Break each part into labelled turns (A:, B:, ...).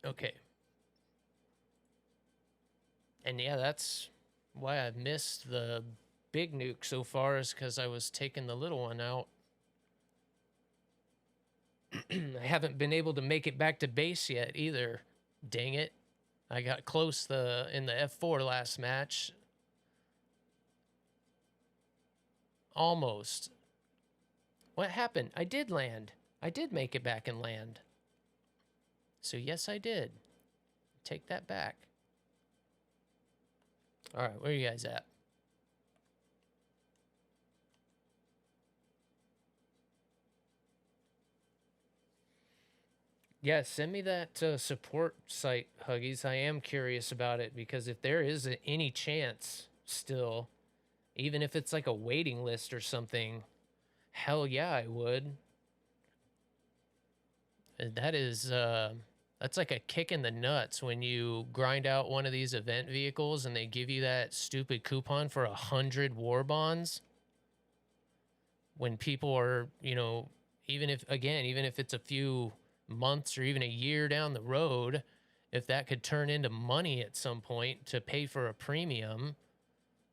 A: Okay. And yeah, that's why I missed the big nuke so far, is because I was taking the little one out. I haven't been able to make it back to base yet either. Dang it. I got close in the F4 last match. Almost. What happened? I did land. I did make it back and land. So yes, I did. Take that back. All right, where are you guys at? Yeah, send me that support site, Huggies. I am curious about it, because if there is any chance still, even if it's like a waiting list or something, hell yeah, I would. That is, that's like a kick in the nuts when you grind out one of these event vehicles and they give you that stupid coupon for 100 war bonds. When people are, you know, even if it's a few months or even a year down the road, if that could turn into money at some point to pay for a premium,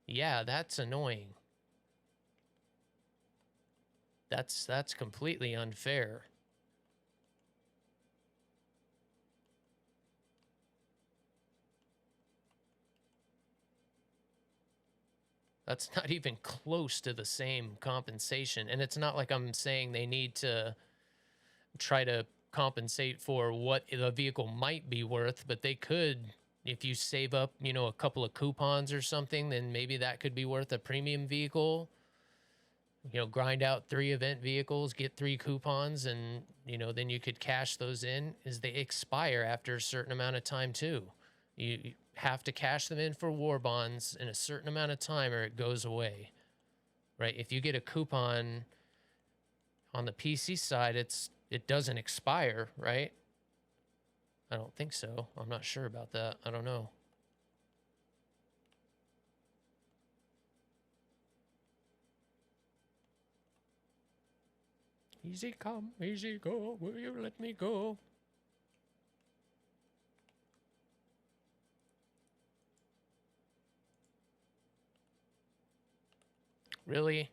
A: yeah, that's annoying. That's completely unfair. That's not even close to the same compensation. And it's not like I'm saying they need to try to compensate for what the vehicle might be worth, but they could, if you save up, you know, a couple of coupons or something, then maybe that could be worth a premium vehicle. You know, grind out 3 event vehicles, get 3 coupons, and, you know, then you could cash those in, as they expire after a certain amount of time too. You have to cash them in for war bonds in a certain amount of time or it goes away, right? If you get a coupon on the PC side, it doesn't expire, right? I don't think so. I'm not sure about that. I don't know. Easy come, easy go. Will you let me go? Really?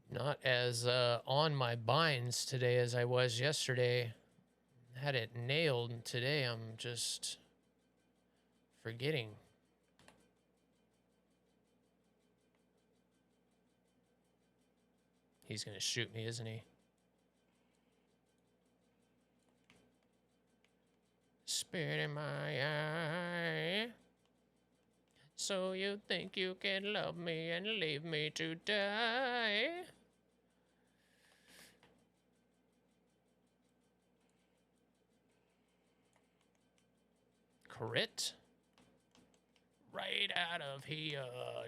A: Not as on my binds today as I was yesterday. Had it nailed. Today I'm just forgetting. He's gonna shoot me, isn't he? Spit in my eye. So you think you can love me and leave me to die? Crit. Right out of here.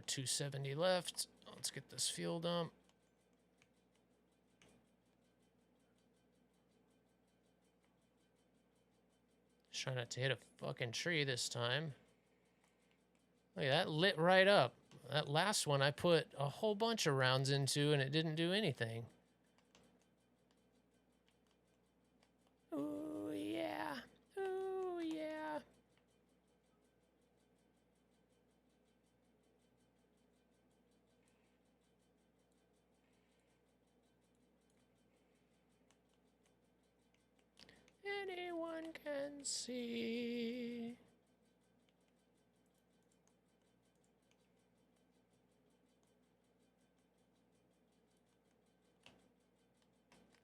A: 270 left. Let's get this fuel dump. Just try not to hit a fucking tree this time. Look, that lit right up. That last one I put a whole bunch of rounds into and it didn't do anything. Ooh, yeah. Ooh, yeah. Anyone can see.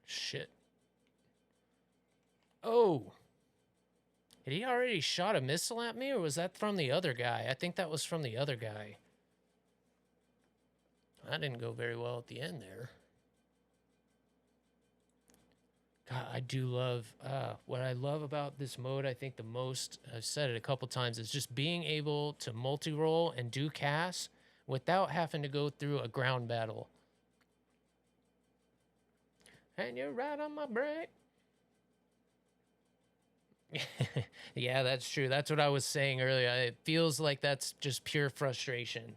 A: Shit. Oh. Had he already shot a missile at me, or was that from the other guy? I think that was from the other guy. That didn't go very well at the end there. God, I do love, what I love about this mode, I think the most, I've said it a couple times, is just being able to multi-roll and do CAS without having to go through a ground battle. And you're right on my break. Yeah, that's true. That's what I was saying earlier. It feels like that's just pure frustration.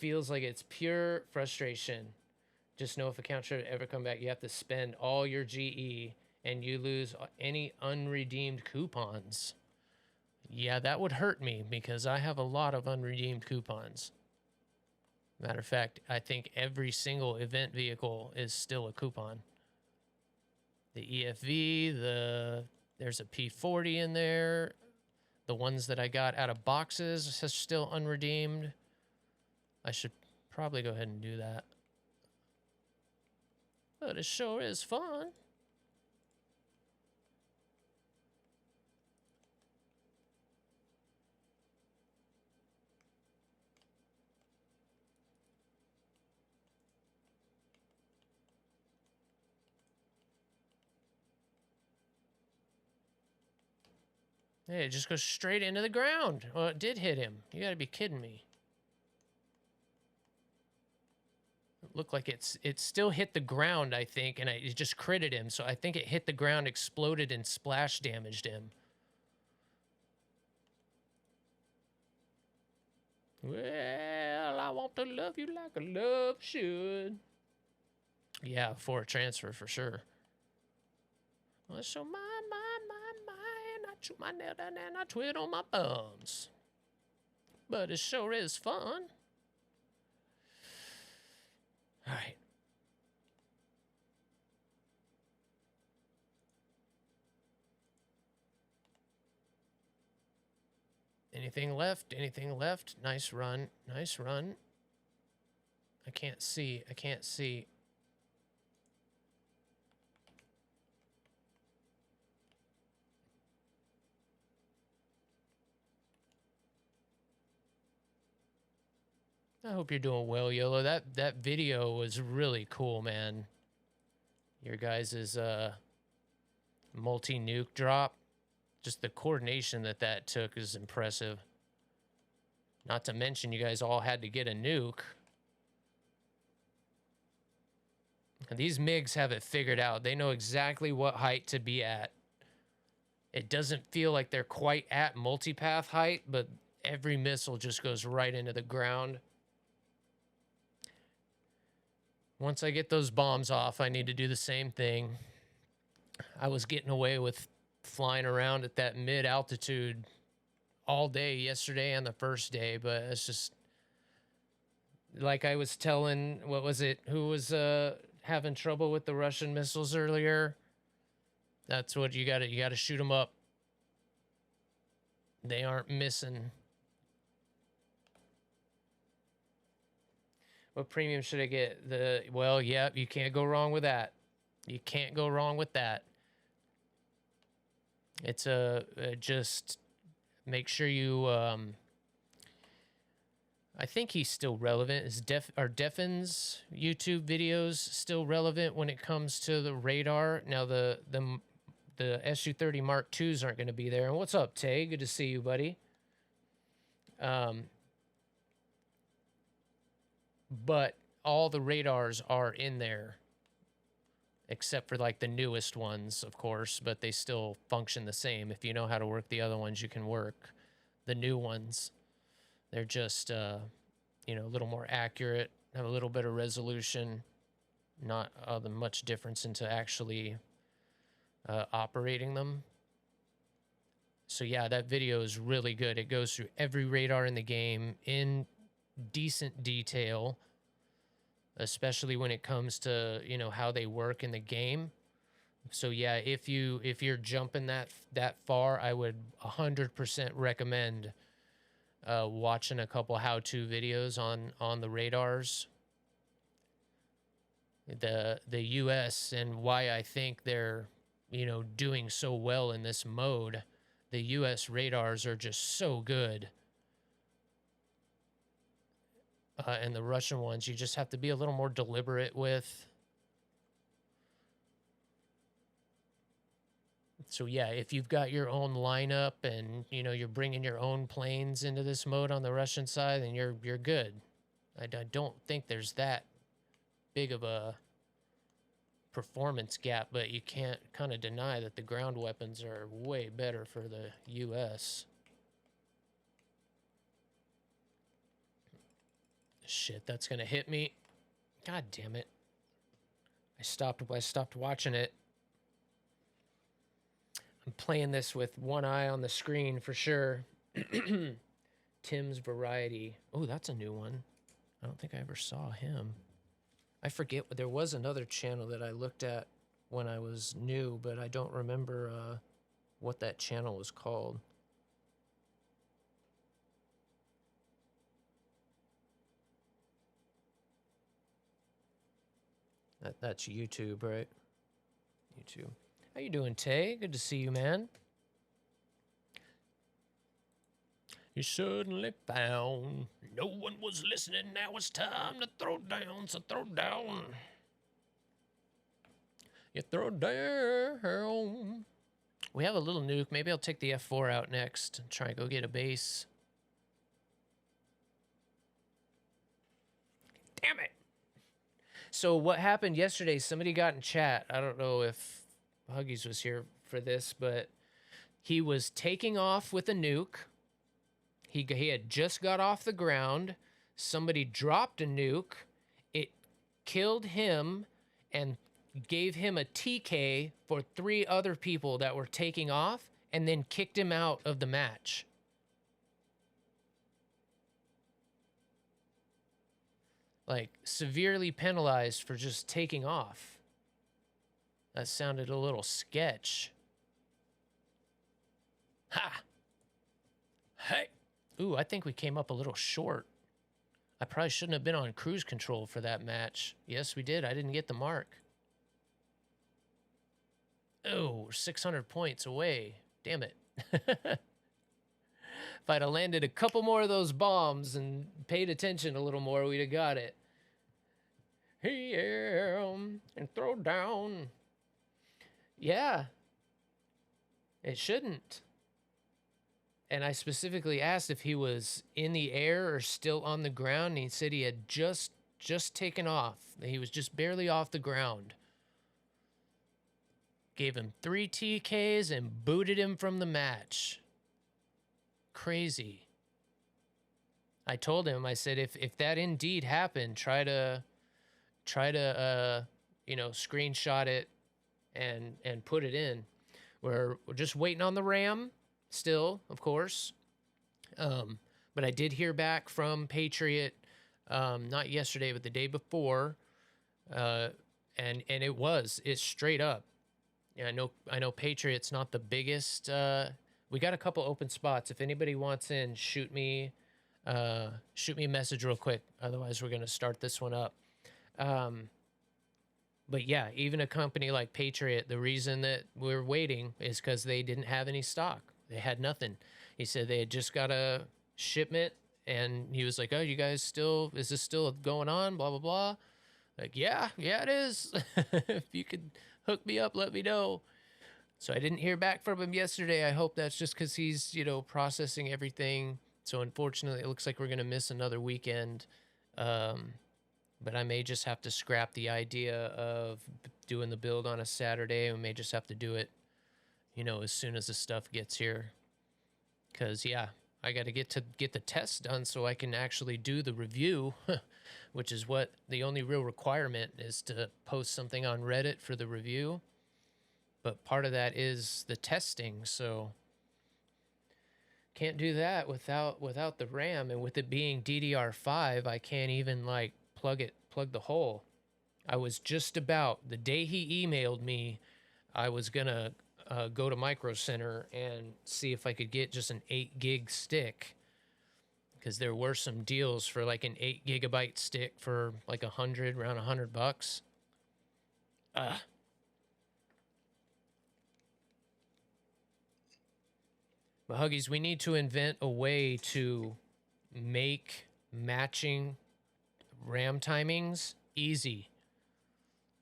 A: feels like it's pure frustration. Just know if account should ever come back, you have to spend all your GE and you lose any unredeemed coupons. Yeah, that would hurt me because I have a lot of unredeemed coupons. Matter of fact, I think every single event vehicle is still a coupon. The EFV, there's a P40 in there. The ones that I got out of boxes are still unredeemed. I should probably go ahead and do that. But it sure is fun. Hey, it just goes straight into the ground. Well, it did hit him. You gotta be kidding me. It looked like it still hit the ground, I think, and it just critted him. So I think it hit the ground, exploded, and splash damaged him. Well, I want to love you like a love should. Yeah, for a transfer, for sure. Well, so my, and I chew my nail down there and I twiddle my thumbs. But it sure is fun. All right. Anything left? Anything left? Nice run. Nice run. I can't see. I can't see. I hope you're doing well, YOLO. That video was really cool, man. Your guys' multi-nuke drop. Just the coordination that took is impressive. Not to mention you guys all had to get a nuke. And these MiGs have it figured out. They know exactly what height to be at. It doesn't feel like they're quite at multipath height, but every missile just goes right into the ground. Once I get those bombs off, I need to do the same thing. I was getting away with flying around at that mid-altitude all day yesterday and the first day, but it's just like I was telling, what was it, who was having trouble with the Russian missiles earlier? That's what you gotta shoot them up. They aren't missing. What premium should I get? Well, yeah, you can't go wrong with that. You can't go wrong with that. It's just make sure you I think he's still relevant. Are REVEN'S YouTube videos still relevant when it comes to the radar? Now the Su-30 Mark IIs aren't going to be there. And what's up, Tay? Good to see you, buddy. But all the radars are in there, except for like the newest ones, of course, but they still function the same. If you know how to work the other ones, you can work the new ones. They're just, you know, a little more accurate, have a little bit of resolution, not much difference into actually operating them. So yeah, that video is really good. It goes through every radar in the game in decent detail, especially when it comes to, you know, how they work in the game. So yeah, if you're jumping that far, I would 100% recommend watching a couple how-to videos on the radars. The US and why I think they're, you know, doing so well in this mode. The US radars are just so good. And the Russian ones, you just have to be a little more deliberate with. So yeah, if you've got your own lineup and, you know, you're bringing your own planes into this mode on the Russian side, then you're good. I don't think there's that big of a performance gap, but you can't kind of deny that the ground weapons are way better for the US. Shit, that's gonna hit me. God damn it. I stopped watching it. I'm playing this with one eye on the screen for sure. Tim's Variety. Oh, that's a new one. I don't think I ever saw him. I forget, there was another channel that I looked at when I was new, but I don't remember what that channel was called. That's YouTube, right? YouTube. How you doing, Tay? Good to see you, man. You suddenly found no one was listening. Now it's time to throw down, so throw down. You throw down. We have a little nuke. Maybe I'll take the F4 out next and try and go get a base. Damn it. So what happened yesterday, somebody got in chat. I don't know if Huggies was here for this, but he was taking off with a nuke. He had just got off the ground. Somebody dropped a nuke. It killed him and gave him a TK for 3 other people that were taking off and then kicked him out of the match. Like, severely penalized for just taking off. That sounded a little sketch. Ha! Hey! Ooh, I think we came up a little short. I probably shouldn't have been on cruise control for that match. Yes, we did. I didn't get the mark. Oh, 600 points away. Damn it. If I'd have landed a couple more of those bombs and paid attention a little more, we'd have got it. Here and throw down. Yeah. It shouldn't. And I specifically asked if he was in the air or still on the ground. And he said he had just taken off. He was just barely off the ground. Gave him 3 TKs and booted him from the match. Crazy. I told him, I said, if that indeed happened, try to you know, screenshot it and put it in. We're just waiting on the RAM still, of course. But I did hear back from Patriot, not yesterday, but the day before. And it's straight up. Yeah, I know Patriot's not the biggest. We got a couple open spots. If anybody wants in, shoot me a message real quick. Otherwise, we're going to start this one up. But yeah, even a company like Patriot, the reason that we're waiting is because they didn't have any stock. They had nothing. He said they had just got a shipment, and he was like, "Oh, you guys is this still going on? Blah, blah, blah." Like, yeah, it is. If you could hook me up, let me know. So I didn't hear back from him yesterday. I hope that's just because he's, you know, processing everything. So unfortunately, it looks like we're going to miss another weekend. But I may just have to scrap the idea of doing the build on a Saturday. We may just have to do it, you know, as soon as the stuff gets here. Because, yeah, I got to get the test done so I can actually do the review, which is what the only real requirement is, to post something on Reddit for the review. But part of that is the testing, so can't do that without the RAM. And with it being DDR5, I can't even, like, plug the hole. I was just about, the day he emailed me, I was gonna go to Micro Center and see if I could get just an 8 gig stick, because there were some deals for like an 8 gigabyte stick for like around $100. But Huggies, we need to invent a way to make matching RAM timings easy.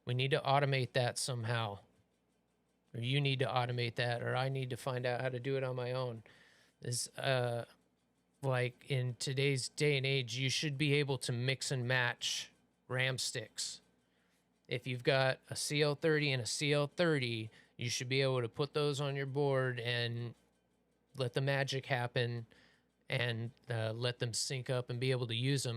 A: We need to automate that somehow. Or you need to automate that, or I need to find out how to do it on my own. This, like, in today's day and age, you should be able to mix and match RAM sticks. If you've got a CL30 and a CL30, you should be able to put those on your board and let the magic happen, and let them sync up and be able to use them.